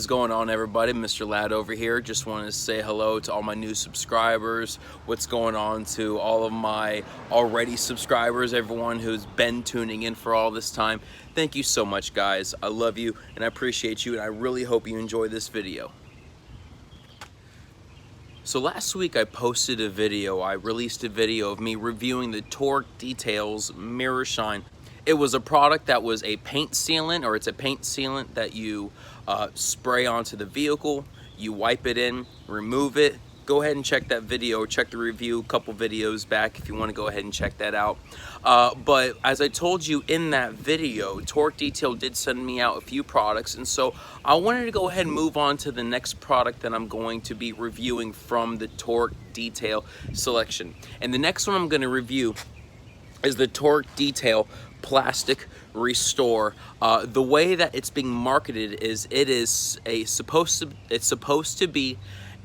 is going on, everybody? Mr. Ladd over here. Just wanted to say hello to all my new subscribers. What's going on to all of my already subscribers, everyone who's been tuning in for all this time. Thank you so much, guys. I love you and I appreciate you, and I really hope you enjoy this video. So last week I posted a video. I released a video of me reviewing the Torque Details Mirror Shine. It was a product that was a paint sealant, or it's a paint sealant that you spray onto the vehicle. You wipe it in, remove it. Go ahead and check that video, or check the review a couple videos back if you want to go ahead and check that out. But as I told you in that video, Torque Detail did send me out a few products, and so I wanted to go ahead and move on to the next product that I'm going to be reviewing from the Torque Detail selection. And the next one I'm going to review is the Torque Detail Plastic Restore. The way that it's being marketed is it's supposed to be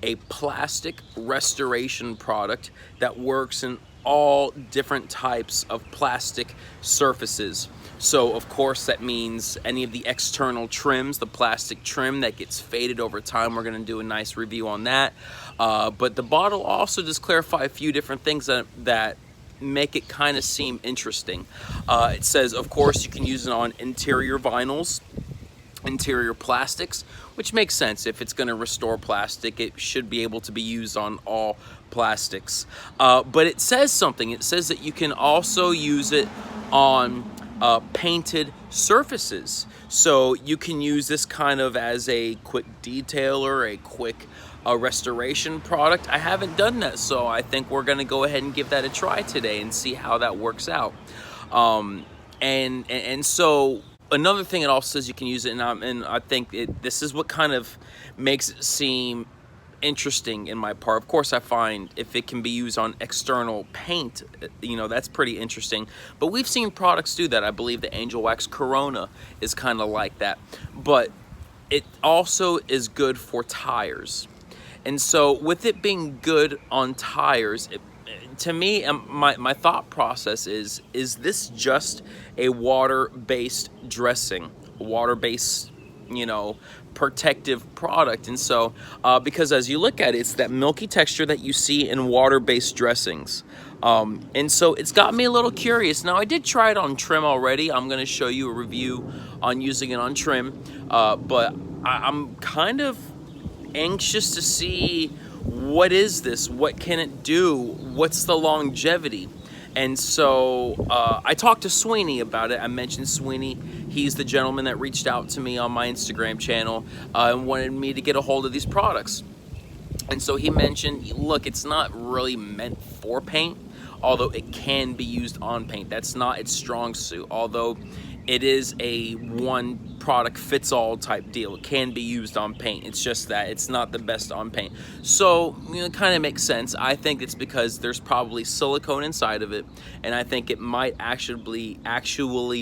a plastic restoration product that works in all different types of plastic surfaces. So of course that means any of the external trims, the plastic trim that gets faded over time. We're going to do a nice review on that. But the bottle also does clarify a few different things that make it kind of seem interesting. It says, of course, you can use it on interior vinyls, interior plastics, which makes sense. If it's going to restore plastic, it should be able to be used on all plastics. But it says something. It says that you can also use it on painted surfaces. So you can use this kind of as a quick detailer, a quick restoration product. I haven't done that, so I think we're going to go ahead and give that a try today and see how that works out. And so another thing it also says you can use it, and I think this is what kind of makes it seem interesting in my part. Of course, I find if it can be used on external paint, you know, that's pretty interesting. But we've seen products do that. I believe the Angel Wax Corona is kind of like that. But it also is good for tires. And so with it being good on tires, to me, my thought process is this just a water-based dressing, water-based, you know, protective product? And so, because as you look at it, it's that milky texture that you see in water-based dressings. And so it's got me a little curious. Now, I did try it on trim already. I'm going to show you a review on using it on trim, but I'm kind of anxious to see, what is this? What can it do? What's the longevity? And so I talked to Sweeney about it. I mentioned Sweeney. He's the gentleman that reached out to me on my Instagram channel and wanted me to get a hold of these products. And so he mentioned, look, it's not really meant for paint, although it can be used on paint. That's not its strong suit, although it is a one product fits all type deal. It can be used on paint. It's just that it's not the best on paint. So, you know, it kind of makes sense. I think it's because there's probably silicone inside of it, and I think it might actually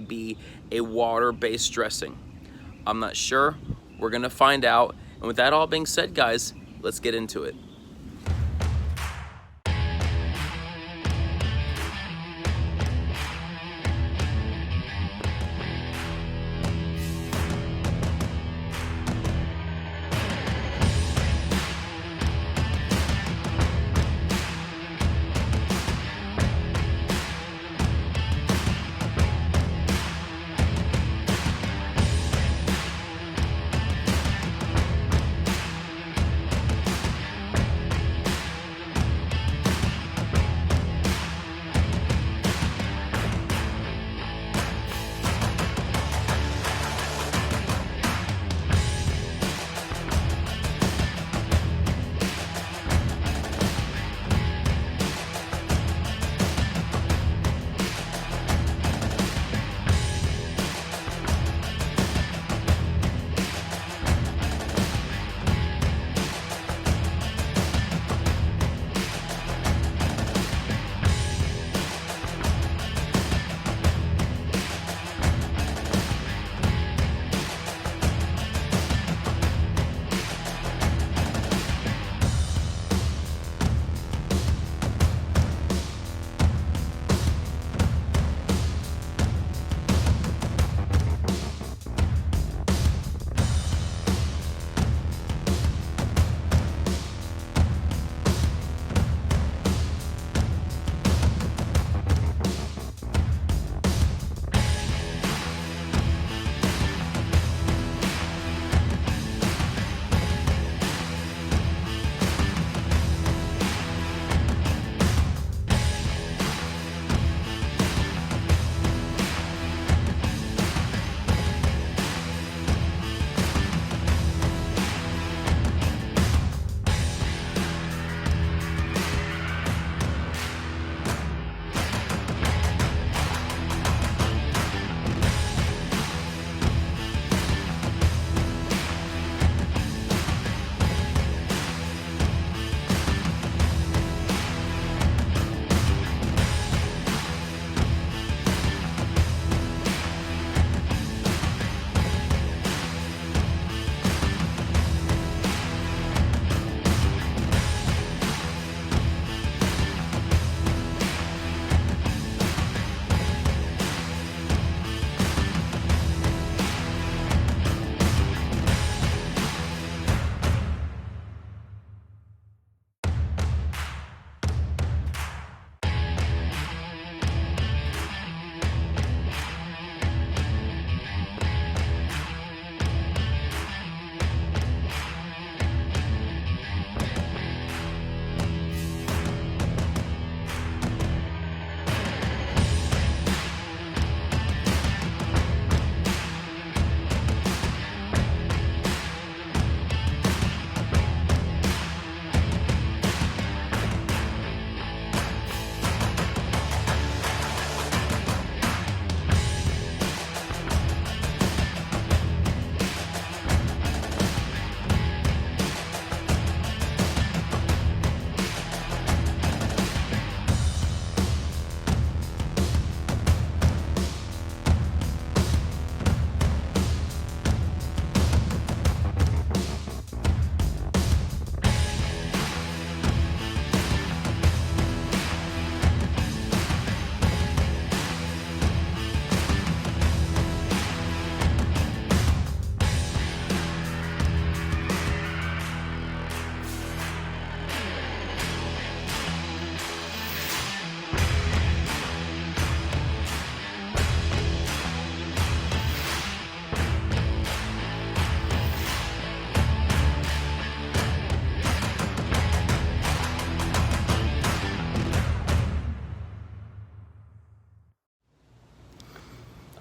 be a water-based dressing. I'm not sure. We're gonna find out. And with that all being said, guys, let's get into it.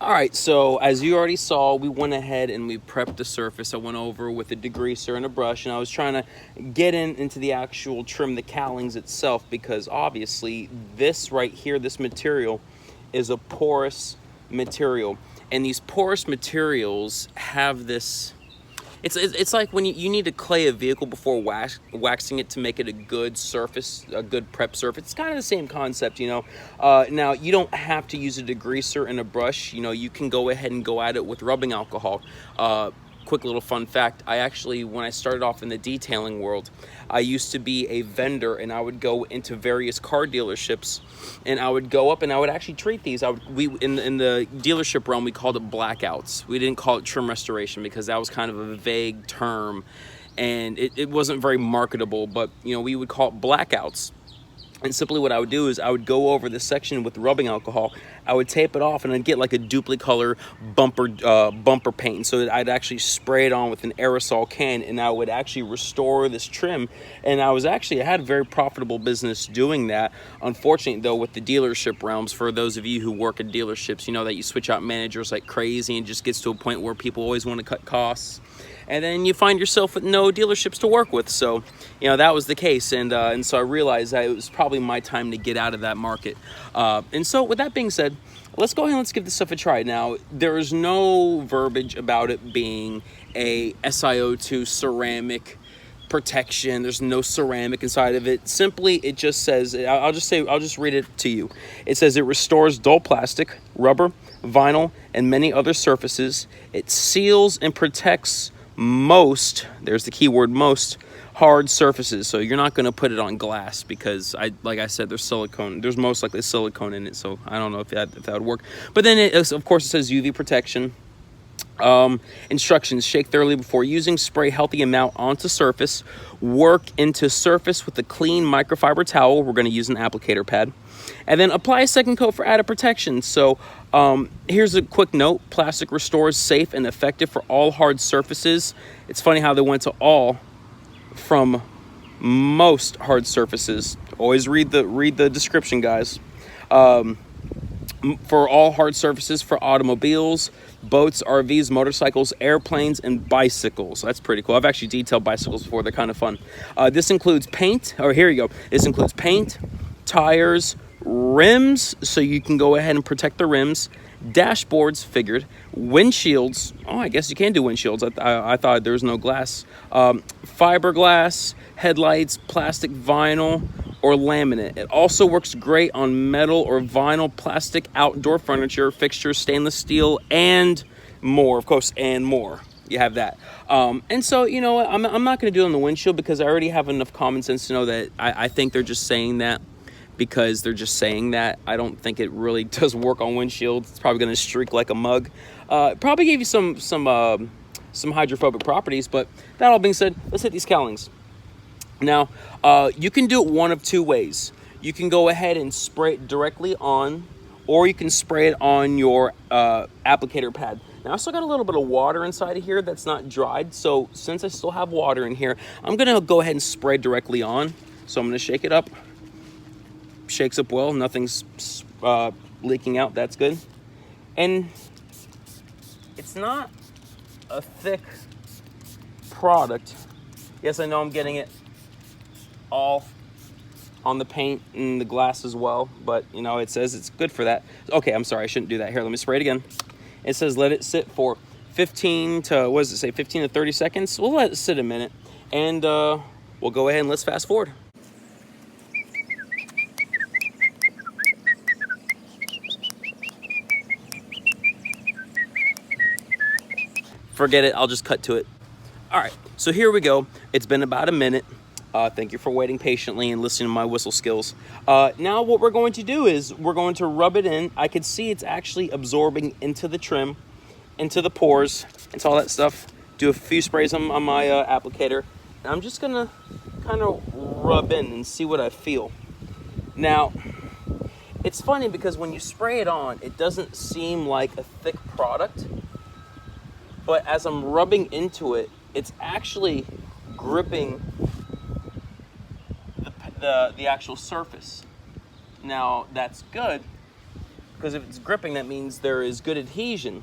All right, so as you already saw, we went ahead and we prepped the surface. I went over with a degreaser and a brush, and I was trying to get into the actual trim, the cowlings itself, because obviously this right here, this material is a porous material. And these porous materials have this, it's like when you need to clay a vehicle before waxing it to make it a good surface, a good prep surface. It's kind of the same concept, you know. Now, you don't have to use a degreaser and a brush. You know, you can go ahead and go at it with rubbing alcohol. Quick little fun fact, I actually, when I started off in the detailing world, I used to be a vendor, and I would go into various car dealerships, and I would go up and I would actually treat these. In the dealership realm, we called it blackouts. We didn't call it trim restoration because that was kind of a vague term, and it wasn't very marketable, but you know, we would call it blackouts. And simply what I would do is I would go over this section with rubbing alcohol. I would tape it off, and I'd get like a dupli-color bumper paint, so that I'd actually spray it on with an aerosol can, and I would actually restore this trim. And I had a very profitable business doing that. Unfortunately, though, with the dealership realms, for those of you who work in dealerships, you know that you switch out managers like crazy, and it just gets to a point where people always want to cut costs. And then you find yourself with no dealerships to work with. So, you know, that was the case. And so I realized that it was probably my time to get out of that market. And so with that being said, let's go ahead and let's give this stuff a try. Now, there is no verbiage about it being a SiO2 ceramic protection. There's no ceramic inside of it. Simply, it just says, I'll just read it to you. It says it restores dull plastic, rubber, vinyl, and many other surfaces. It seals and protects most, there's the key word, most hard surfaces. So you're not going to put it on glass because, like I said, there's most likely silicone in it. So I don't know if that would work. But then, of course, it says UV protection. Instructions: shake thoroughly before using, spray healthy amount onto surface, work into surface with a clean microfiber towel. We're going to use an applicator pad, and then apply a second coat for added protection. So here's a quick note: plastic restores safe and effective for all hard surfaces. It's funny how they went to all from most hard surfaces. Always read the description, guys. For all hard surfaces for automobiles, boats, RVs, motorcycles, airplanes, and bicycles. That's pretty cool. I've actually detailed bicycles before. They're kind of fun. This includes paint. Here you go. This includes paint, tires, rims, so you can go ahead and protect the rims, dashboards, figured, windshields. Oh, I guess you can do windshields. I thought there was no glass. Fiberglass, headlights, plastic, vinyl, or laminate. It also works great on metal or vinyl, plastic, outdoor furniture, fixtures, stainless steel, and more. Of course, and more. You have that. And so, you know, I'm not going to do it on the windshield because I already have enough common sense to know that I think they're just saying that because they're just saying that. I don't think it really does work on windshields. It's probably going to streak like a mug. Probably gave you some hydrophobic properties, but that all being said, let's hit these cowlings. Now, you can do it one of two ways. You can go ahead and spray it directly on, or you can spray it on your applicator pad. Now, I still got a little bit of water inside of here that's not dried, so since I still have water in here, I'm going to go ahead and spray directly on. So I'm going to shake it up. Shakes up well. Nothing's leaking out. That's good. And it's not a thick product. Yes, I know I'm getting it all on the paint and the glass as well, but you know, it says it's good for that. Okay, I'm sorry, I shouldn't do that. Here, let me spray it again. It says let it sit for 15 to 30 seconds. We'll let it sit a minute, and we'll go ahead and let's fast forward. Forget it, I'll just cut to it. All right, so here we go. It's been about a minute. Thank you for waiting patiently and listening to my whistle skills. Now what we're going to do is we're going to rub it in. I can see it's actually absorbing into the trim, into the pores, into all that stuff. Do a few sprays on my applicator. And I'm just going to kind of rub in and see what I feel. Now, it's funny because when you spray it on, it doesn't seem like a thick product. But as I'm rubbing into it, it's actually gripping the actual surface. Now, that's good because if it's gripping, that means there is good adhesion.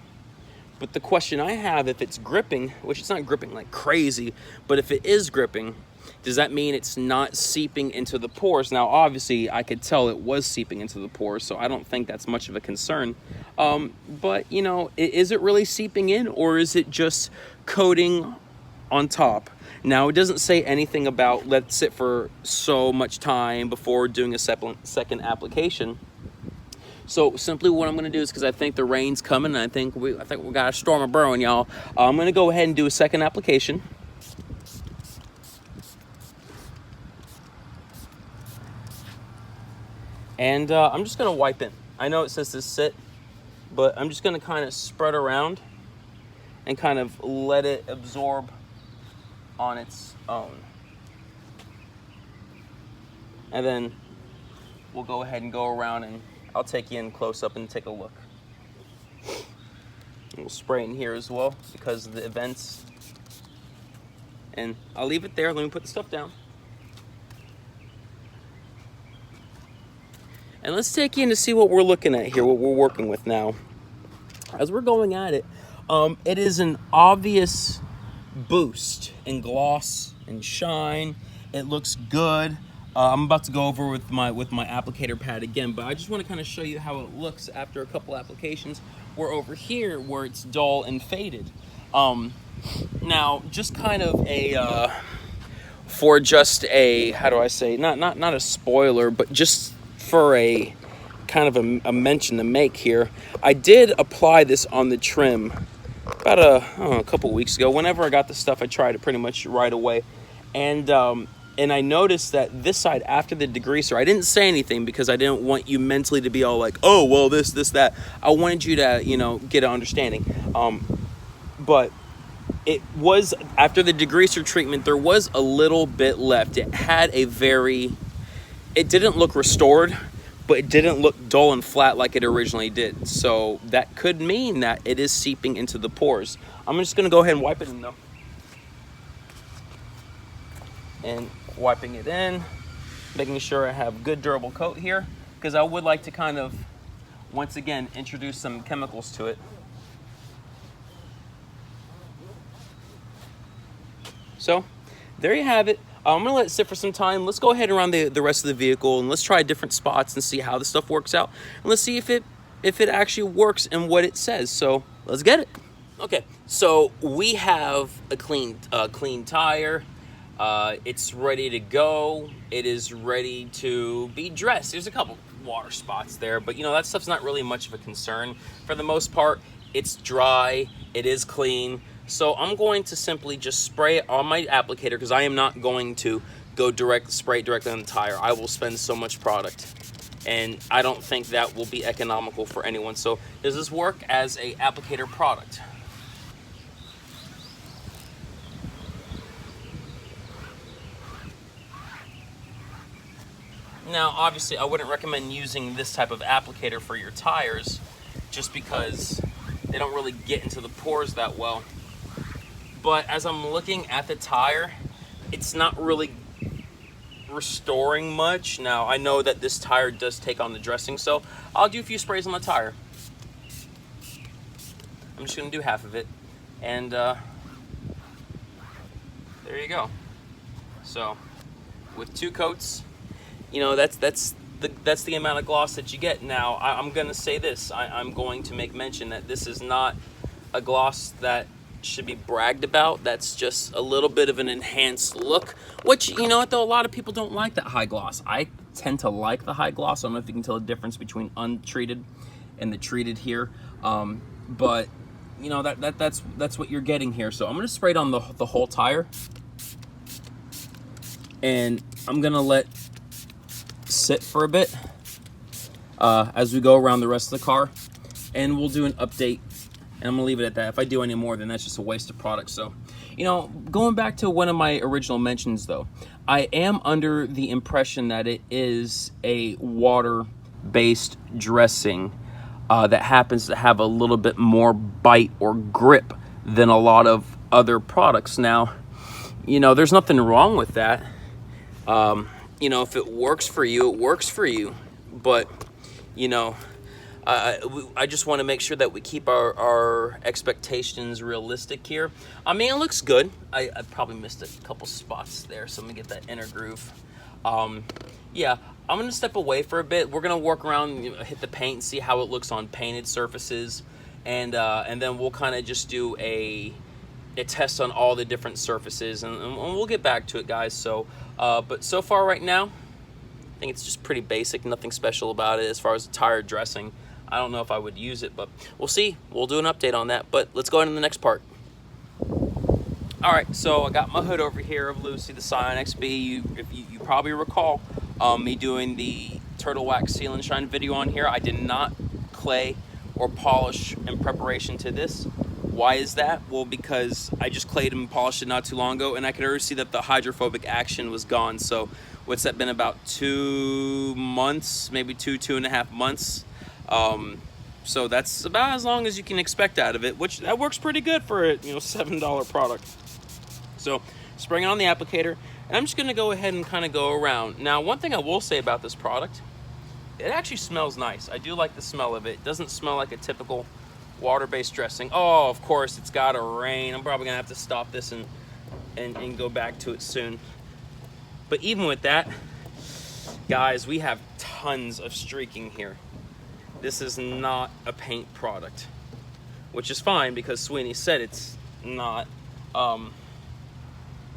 But the question I have, if it's gripping, which it's not gripping like crazy, but if it is gripping, does that mean it's not seeping into the pores? Now, obviously, I could tell it was seeping into the pores, so I don't think that's much of a concern. But, you know, is it really seeping in, or is it just coating on top? Now, it doesn't say anything about let it sit for so much time before doing a second application. So simply what I'm going to do is, because I think the rain's coming, and I think we got a storm of brewing, y'all. I'm going to go ahead and do a second application. And I'm just going to wipe in. I know it says to sit, but I'm just going to kind of spread around and kind of let it absorb on its own. And then we'll go ahead and go around, and I'll take you in close up and take a look. And we'll spray in here as well because of the events. And I'll leave it there. Let me put the stuff down. And let's take you in to see what we're looking at here, what we're working with now. As we're going at it, it is an obvious boost in gloss and shine. It looks good. I'm about to go over with my applicator pad again, but I just want to kind of show you how it looks after a couple applications. We're over here where it's dull and faded. Now, just kind of a for just a, how do I say, not a spoiler, but just for a kind of a mention to make here, I did apply this on the trim about a couple weeks ago. Whenever I got the stuff, I tried it pretty much right away, and I noticed that this side, after the degreaser, I didn't say anything because I didn't want you mentally to be all like, oh, well, this, that. I wanted you to, you know, get an understanding. But it was, after the degreaser treatment, there was a little bit left. It had it didn't look restored, but it didn't look dull and flat like it originally did. So that could mean that it is seeping into the pores. I'm just gonna go ahead and wipe it in though. And wiping it in, making sure I have good durable coat here, because I would like to kind of, once again, introduce some chemicals to it. So there you have it. I'm gonna let it sit for some time. Let's go ahead around the rest of the vehicle, and let's try different spots and see how the stuff works out. And let's see if it actually works and what it says. So let's get it. Okay, so we have a clean tire. It's ready to go. It is ready to be dressed. There's a couple water spots there, but you know, that stuff's not really much of a concern. For the most part, it's dry, it is clean. So I'm going to simply just spray it on my applicator, because I am not going to go spray it directly on the tire. I will spend so much product, and I don't think that will be economical for anyone. So does this work as a applicator product? Now, obviously, I wouldn't recommend using this type of applicator for your tires, just because they don't really get into the pores that well. But as I'm looking at the tire, it's not really restoring much. Now, I know that this tire does take on the dressing, so I'll do a few sprays on the tire. I'm just gonna do half of it, and there you go. So, with 2 coats, you know, that's the amount of gloss that you get. Now, I'm gonna say this. I'm going to make mention that this is not a gloss that should be bragged about. That's just a little bit of an enhanced look, which, you know what, though, a lot of people don't like that high gloss. I tend to like the high gloss. I don't know if you can tell the difference between untreated and the treated here, but you know, that's what you're getting here. So I'm gonna spray it on the whole tire, and I'm gonna let sit for a bit as we go around the rest of the car, and we'll do an update. And I'm gonna leave it at that. If I do any more, then that's just a waste of product. So, you know, going back to one of my original mentions though, I am under the impression that it is a water-based dressing that happens to have a little bit more bite or grip than a lot of other products. Now, you know, there's nothing wrong with that. You know, if it works for you, it works for you. But, you know, I just want to make sure that we keep our expectations realistic here. I mean, it looks good. I probably missed a couple spots there, so let me get that inner groove. Yeah, I'm gonna step away for a bit. We're gonna work around, hit the paint and see how it looks on painted surfaces, and then we'll kind of just do a test on all the different surfaces, and we'll get back to it, guys. So, but so far right now, I think it's just pretty basic, nothing special about it as far as the tire dressing. I don't know if I would use it, but we'll see. We'll do an update on that, but let's go into the next part. All right, so I got my hood over here of Lucy, the Scion XB. If you probably recall me doing the Turtle Wax Seal and Shine video on here. I did not clay or polish in preparation to this. Why is that? Well, because I just clayed and polished it not too long ago, and I could already see that the hydrophobic action was gone. So what's that been, about 2 months, maybe 2.5 months? So that's about as long as you can expect out of it, which that works pretty good for a $7 product. So spraying it on the applicator, and I'm just gonna go ahead and kind of go around. Now, one thing I will say about this product, it actually smells nice. I do like the smell of it. It doesn't smell like a typical water-based dressing. Oh, of course, it's gotta rain. I'm probably gonna have to stop this and go back to it soon. But even with that, guys, we have tons of streaking here. This is not a paint product, which is fine because Sweeney said it's not.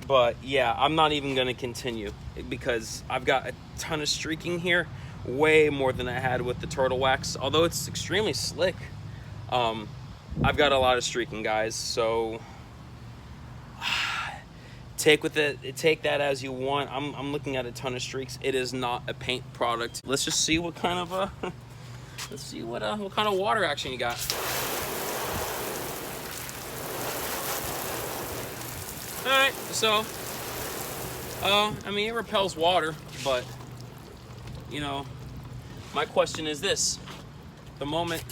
But yeah, I'm not even gonna continue because I've got a ton of streaking here, way more than I had with the Turtle Wax. Although it's extremely slick, I've got a lot of streaking, guys. So take that as you want. I'm looking at a ton of streaks. It is not a paint product. Let's just see what kind of let's see what kind of water action you got. All right, so I mean, it repels water, but my question is this: the moment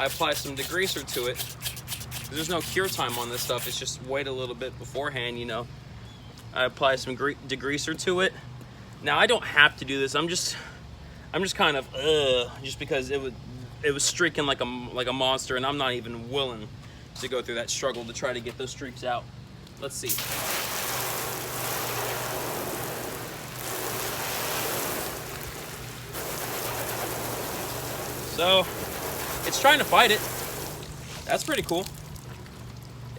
I apply some degreaser to it, 'cause there's no cure time on this stuff, it's just wait a little bit beforehand, I apply some degreaser to it. Now I don't have to do this. I'm just kind of just because it was streaking like a monster, and I'm not even willing to go through that struggle to try to get those streaks out. Let's see. So it's trying to fight it. That's pretty cool.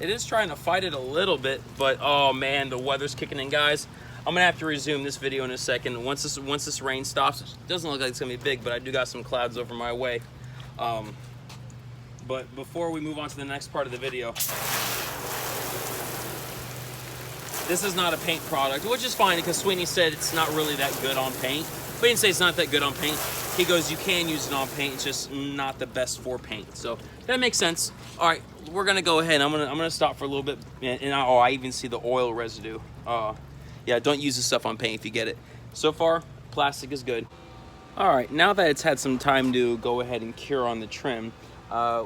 It is trying to fight it a little bit, but oh man, the weather's kicking in, guys. I'm gonna have to resume this video in a second. Once this rain stops, it doesn't look like it's gonna be big, but I do got some clouds over my way. But before we move on to the next part of the video, this is not a paint product, which is fine because Sweeney said it's not really that good on paint. But he didn't say it's not that good on paint. He goes, you can use it on paint, it's just not the best for paint. So that makes sense. All right, we're gonna go ahead. I'm gonna stop for a little bit, and I even see the oil residue. Yeah, don't use this stuff on paint if you get it. So far, plastic is good. All right, now that it's had some time to go ahead and cure on the trim,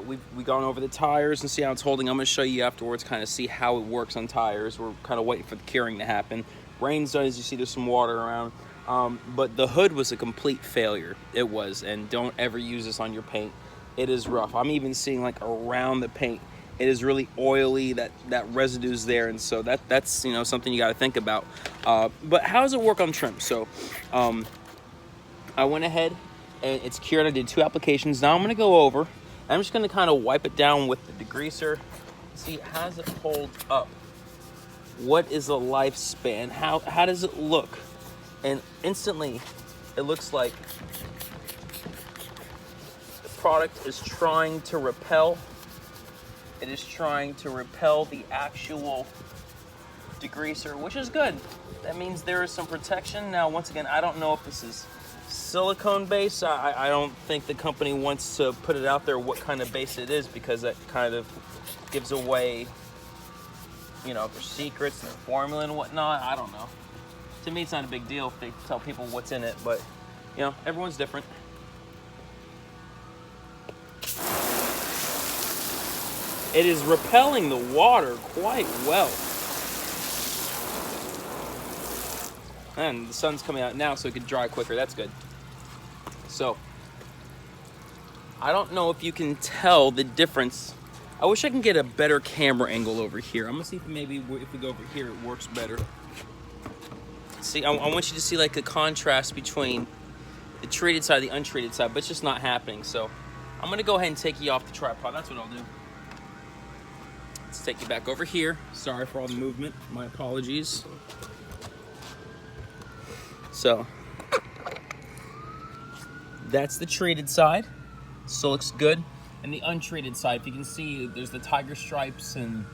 we've gone over the tires and see how it's holding. I'm gonna show you afterwards, kind of see how it works on tires. We're kind of waiting for the curing to happen. Rain's done, as you see, there's some water around. But the hood was a complete failure. It was, and don't ever use this on your paint. It is rough. I'm even seeing like around the paint, it is really oily, that residue's there, and so that's something you got to think about. But how does it work on trim? So I went ahead and it's cured. I did 2 applications. Now I'm gonna go over, I'm just gonna kind of wipe it down with the degreaser. See, how does it hold up? What is the lifespan? How does it look? And instantly, it looks like the product is trying to repel. It is trying to repel the actual degreaser, which is good. That means there is some protection. Now, once again, I don't know if this is silicone base. I don't think the company wants to put it out there what kind of base it is, because that kind of gives away, their secrets and their formula and whatnot. I don't know. To me, it's not a big deal if they tell people what's in it, but everyone's different. It is repelling the water quite well. And the sun's coming out now, so it can dry quicker. That's good. So I don't know if you can tell the difference. I wish I can get a better camera angle over here. I'm gonna see if maybe if we go over here, it works better. See, I want you to see like the contrast between the treated side and the untreated side, but it's just not happening. So I'm gonna go ahead and take you off the tripod. That's what I'll do. Let's take you back over here. Sorry for all the movement, my apologies. So that's the treated side, still looks good. And the untreated side, if you can see, there's the tiger stripes and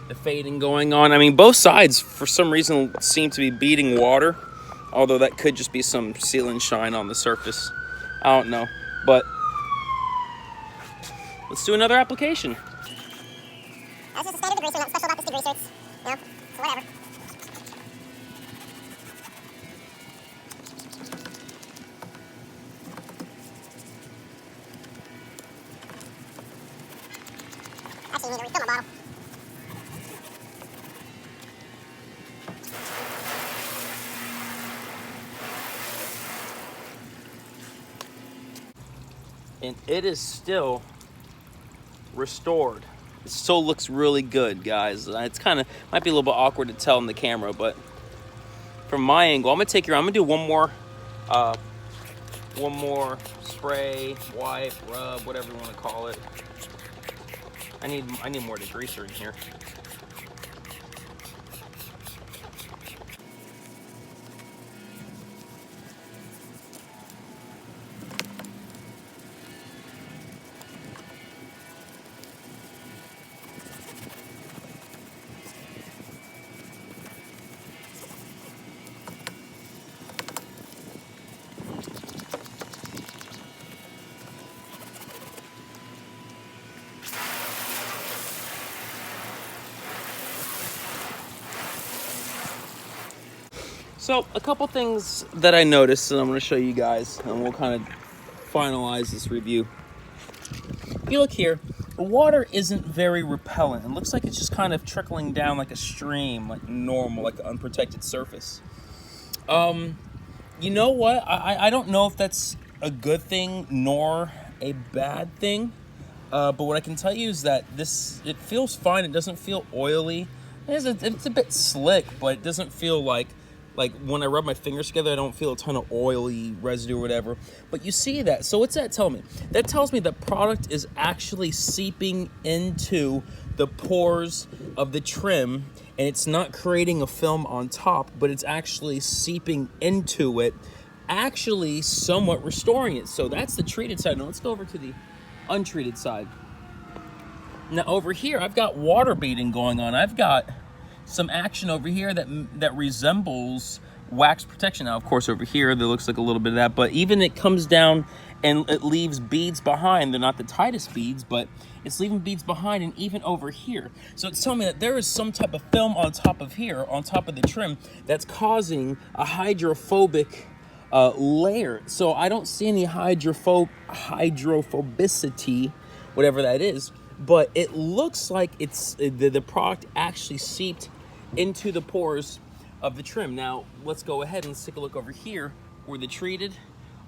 the fading going on. I mean, both sides, for some reason, seem to be beating water, although that could just be some sealant shine on the surface. I don't know, but let's do another application. That's just a standard degreaser, nothing special about this degreaser. It's, you know, so whatever. Actually, you need to refill my bottle. And it is still restored. It still looks really good, guys. It's kind of, might be a little bit awkward to tell in the camera, but from my angle, I'm gonna take you around. I'm gonna do one more spray, wipe, rub, whatever you want to call it. I need more degreaser in here. So a couple things that I noticed, and I'm going to show you guys, and we'll kind of finalize this review. If you look here, the water isn't very repellent. It looks like it's just kind of trickling down like a stream, like normal, like an unprotected surface. You know what? I don't know if that's a good thing nor a bad thing. But what I can tell you is that it feels fine. It doesn't feel oily. It's a bit slick, but it doesn't feel like when I rub my fingers together, I don't feel a ton of oily residue or whatever. But you see that. So what's that tell me? That tells me the product is actually seeping into the pores of the trim, and it's not creating a film on top, but it's actually seeping into it, actually somewhat restoring it. So that's the treated side. Now let's go over to the untreated side. Now over here, I've got water beading going on. I've got some action over here that resembles wax protection. Now, of course, over here, there looks like a little bit of that, but even it comes down and it leaves beads behind. They're not the tightest beads, but it's leaving beads behind, and even over here. So it's telling me that there is some type of film on top of here, on top of the trim, that's causing a hydrophobic layer. So I don't see any hydrophobicity, whatever that is, but it looks like it's the product actually seeped into the pores of the trim. Now let's go ahead and let's take a look over here where the treated,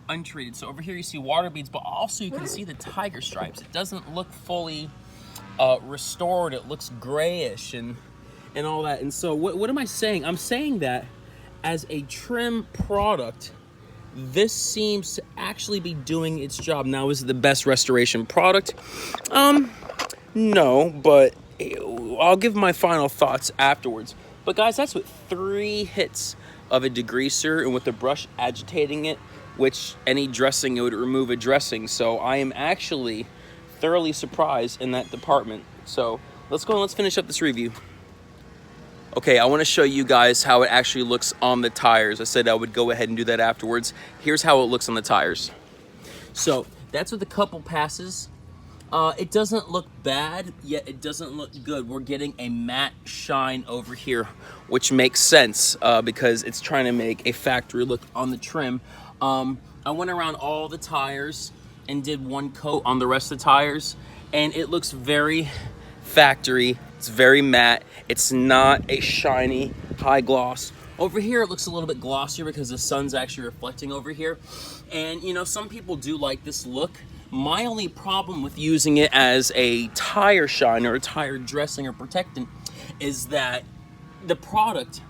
untreated. So over here you see water beads, but also you can see the tiger stripes. It doesn't look fully restored. It looks grayish and all that. And so what am I saying? I'm saying that as a trim product, this seems to actually be doing its job. Now, is it the best restoration product? No, but I'll give my final thoughts afterwards. But guys, that's with 3 hits of a degreaser and with the brush agitating it, which any dressing, it would remove a dressing. So I am actually thoroughly surprised in that department. So let's go and let's finish up this review. Okay, I want to show you guys how it actually looks on the tires. I said I would go ahead and do that afterwards. Here's how it looks on the tires. So that's with a couple passes. It doesn't look bad, yet it doesn't look good. We're getting a matte shine over here, which makes sense because it's trying to make a factory look on the trim. I went around all the tires and did 1 coat on the rest of the tires, and it looks very factory. It's very matte. It's not a shiny high gloss. Over here it looks a little bit glossier because the sun's actually reflecting over here. And you know, some people do like this look. My only problem with using it as a tire shine or a tire dressing or protectant is that the product,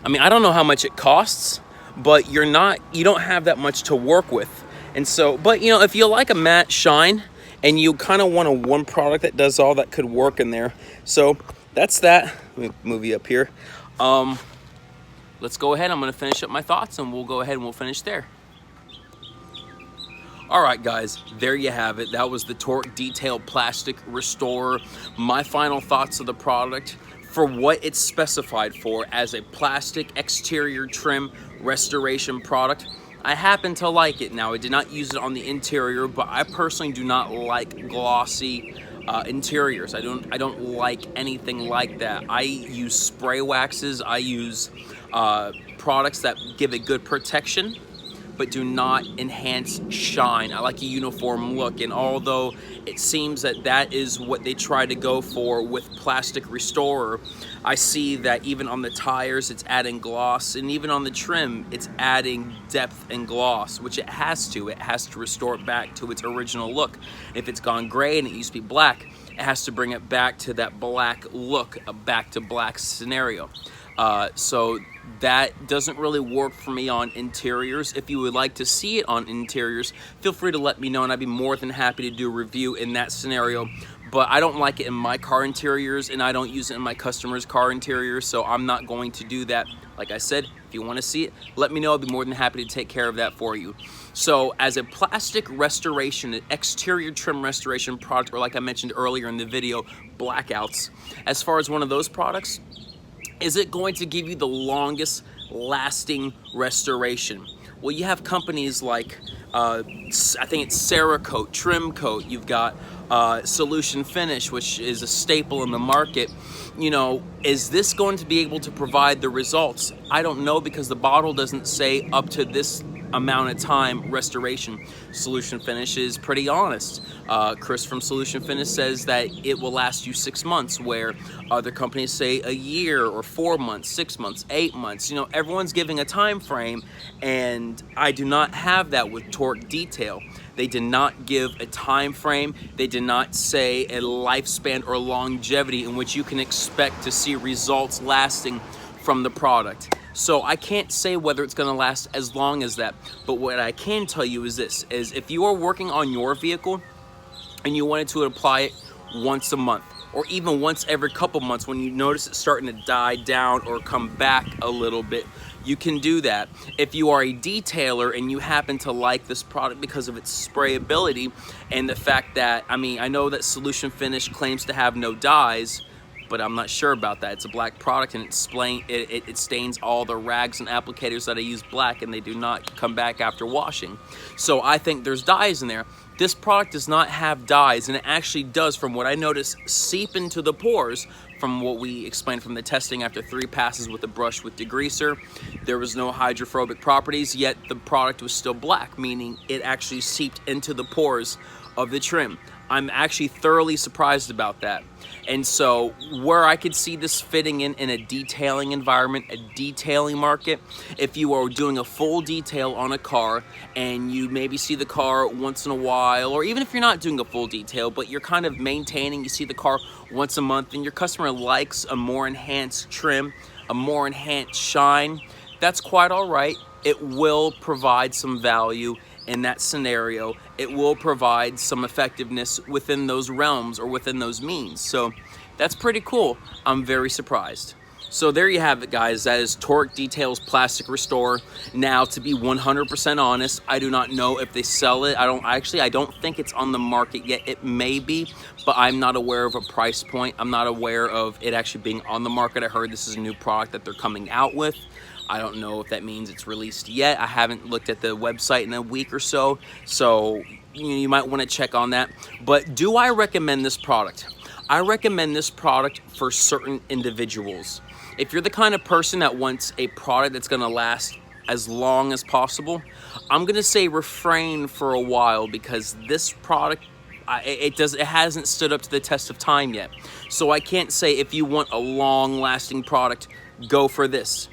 I mean, I don't know how much it costs, but you don't have that much to work with. And so, but you know, if you like a matte shine and you kind of want a one product that does all, that could work in there. So that's that. Let me move you up here. Let's go ahead. I'm going to finish up my thoughts and we'll go ahead and we'll finish there. All right, guys, there you have it. That was the Torque Detail Plastic Restorer. My final thoughts of the product for what it's specified for as a plastic exterior trim restoration product. I happen to like it. Now, I did not use it on the interior, but I personally do not like glossy interiors. I don't like anything like that. I use spray waxes. I use products that give a good protection but do not enhance shine. I like a uniform look, and although it seems that that is what they try to go for with Plastic Restorer, I see that even on the tires it's adding gloss, and even on the trim it's adding depth and gloss, which it has to. It has to restore it back to its original look. If it's gone gray and it used to be black, it has to bring it back to that black look, a back to black scenario. So that doesn't really work for me on interiors. If you would like to see it on interiors, feel free to let me know and I'd be more than happy to do a review in that scenario. But I don't like it in my car interiors and I don't use it in my customers' car interiors, so I'm not going to do that. Like I said, if you want to see it, let me know. I'll be more than happy to take care of that for you. So as a plastic restoration, an exterior trim restoration product, or like I mentioned earlier in the video, blackouts, as far as one of those products, is it going to give you the longest lasting restoration? Well, you have companies like, I think it's Cerakote, Trim Coat, you've got Solution Finish, which is a staple in the market. You know, is this going to be able to provide the results? I don't know, because the bottle doesn't say up to this amount of time restoration. Solution Finish is pretty honest. Chris from Solution Finish says that it will last you 6 months, where other companies say a year or 4 months, 6 months, 8 months. You know, everyone's giving a time frame, and I do not have that with Torque Detail. They did not give a time frame. They did not say a lifespan or longevity in which you can expect to see results lasting from the product. So I can't say whether it's going to last as long as that, but what I can tell you is this, is if you are working on your vehicle and you wanted to apply it once a month, or even once every couple months when you notice it starting to die down or come back a little bit, you can do that. If you are a detailer and you happen to like this product because of its sprayability and the fact that, I mean, I know that Solution Finish claims to have no dyes, but I'm not sure about that. It's a black product and it stains all the rags and applicators that I use black, and they do not come back after washing. So I think there's dyes in there. This product does not have dyes, and it actually does, from what I noticed, seep into the pores. From what we explained from the testing after 3 passes with a brush with degreaser, there was no hydrophobic properties, yet the product was still black, meaning it actually seeped into the pores of the trim. I'm actually thoroughly surprised about that. And so where I could see this fitting in a detailing environment, a detailing market, if you are doing a full detail on a car and you maybe see the car once in a while, or even if you're not doing a full detail, but you're kind of maintaining, you see the car once a month and your customer likes a more enhanced trim, a more enhanced shine, that's quite all right. It will provide some value in that scenario. It will provide some effectiveness within those realms or within those means. So that's pretty cool. I'm very surprised. So there you have it, guys. That is Torque Detail's Plastic Restorer. Now, to be 100% honest, I do not know if they sell it. I don't think it's on the market yet. It may be, but I'm not aware of a price point. I'm not aware of it actually being on the market. I heard this is a new product that they're coming out with. I don't know if that means it's released yet. I haven't looked at the website in a week or so, so you might want to check on that. But do I recommend this product? I recommend this product for certain individuals. If you're the kind of person that wants a product that's going to last as long as possible, I'm going to say refrain for a while, because this product, it hasn't stood up to the test of time yet. So I can't say if you want a long-lasting product, go for this.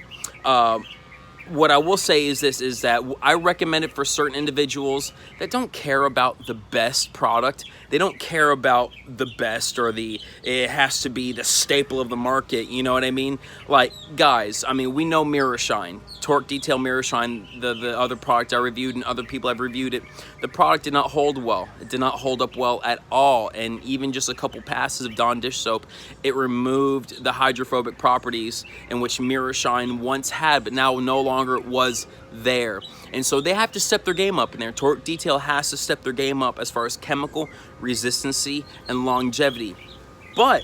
what I will say is this, is that I recommend it for certain individuals that don't care about the best product. They don't care about the best or it has to be the staple of the market, you know what I mean? Like, guys, I mean, we know Mirror Shine, Torque Detail Mirror Shine, the other product I reviewed and other people have reviewed it. The product did not hold well. It did not hold up well at all. And even just a couple passes of Dawn dish soap, it removed the hydrophobic properties in which Mirror Shine once had, but now no longer was there. And so they have to step their game up in there. Torque Detail has to step their game up as far as chemical resistancy and longevity. But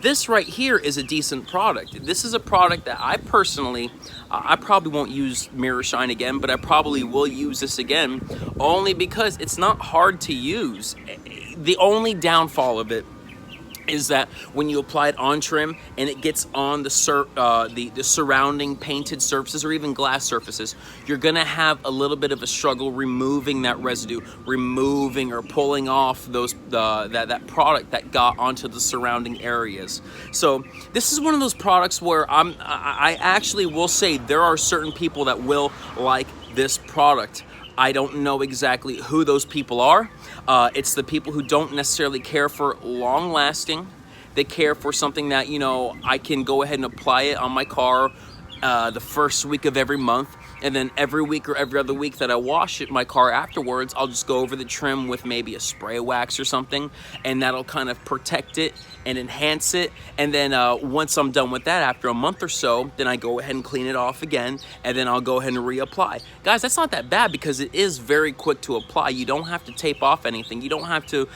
this right here is a decent product. This is a product that I personally, I probably won't use Mirror Shine again, but I probably will use this again, only because it's not hard to use. The only downfall of it is that when you apply it on trim and it gets on the surrounding painted surfaces or even glass surfaces, you're gonna have a little bit of a struggle removing that residue, removing or pulling off those that product that got onto the surrounding areas. So this is one of those products where I actually will say there are certain people that will like this product. I don't know exactly who those people are. It's the people who don't necessarily care for long lasting. They care for something that, you know, I can go ahead and apply it on my car the first week of every month. And then every week or every other week that I wash my car afterwards, I'll just go over the trim with maybe a spray wax or something, and that'll kind of protect it and enhance it. And then once I'm done with that, after a month or so, then I go ahead and clean it off again, and then I'll go ahead and reapply. Guys, that's not that bad because it is very quick to apply. You don't have to tape off anything. You don't have to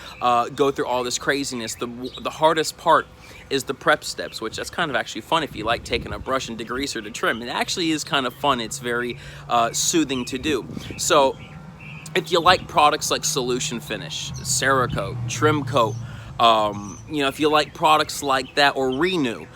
go through all this craziness. The hardest part is the prep steps, which that's kind of actually fun if you like taking a brush and degreaser to trim. It actually is kind of fun. It's very soothing to do. So if you like products like Solution Finish, Cerakote, Trim Coat, you know, if you like products like that, or Renew,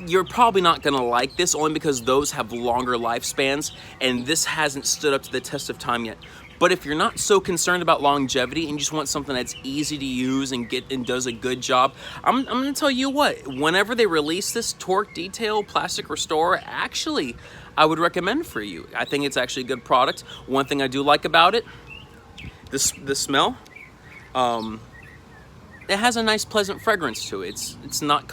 you're probably not gonna like this, only because those have longer lifespans and this hasn't stood up to the test of time yet. But if you're not so concerned about longevity and you just want something that's easy to use and does a good job, I'm gonna tell you what, whenever they release this Torque Detail Plastic Restorer, actually, I would recommend for you. I think it's actually a good product. One thing I do like about it, the smell, it has a nice pleasant fragrance to it. It's not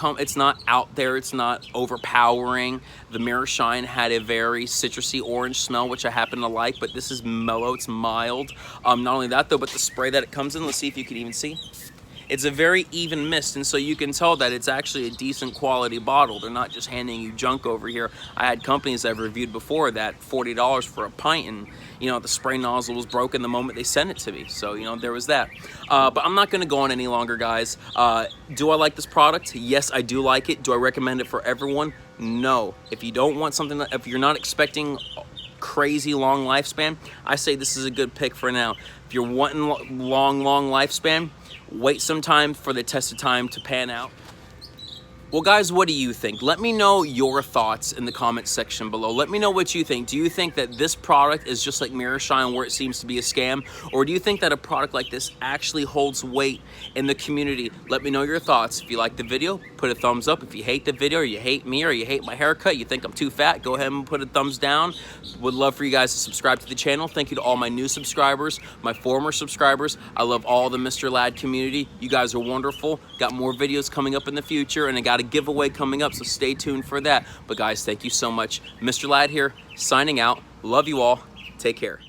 out there, it's not overpowering. The Mirror Shine had a very citrusy orange smell, which I happen to like, but this is mellow, it's mild. Not only that though, but the spray that it comes in, let's see if you can even see. It's a very even mist, and so you can tell that it's actually a decent quality bottle. They're not just handing you junk over here. I had companies I've reviewed before that $40 for a pint, and you know, the spray nozzle was broken the moment they sent it to me. So, you know, there was that. But I'm not gonna go on any longer, guys. Do I like this product? Yes, I do like it. Do I recommend it for everyone? No. If you don't want something, if you're not expecting crazy long lifespan, I say this is a good pick for now. If you're wanting long lifespan, wait some time for the test of time to pan out. Well, guys, what do you think? Let me know your thoughts in the comment section below. Let me know what you think. Do you think that this product is just like Mirror Shine, where it seems to be a scam? Or do you think that a product like this actually holds weight in the community? Let me know your thoughts. If you like the video, put a thumbs up. If you hate the video, or you hate me, or you hate my haircut, you think I'm too fat, go ahead and put a thumbs down. Would love for you guys to subscribe to the channel. Thank you to all my new subscribers, my former subscribers. I love all the Mr. Ladd community. You guys are wonderful. Got more videos coming up in the future, and I got a giveaway coming up, so stay tuned for that. But guys, thank you so much. Mr. Ladd here, signing out. Love you all. Take care.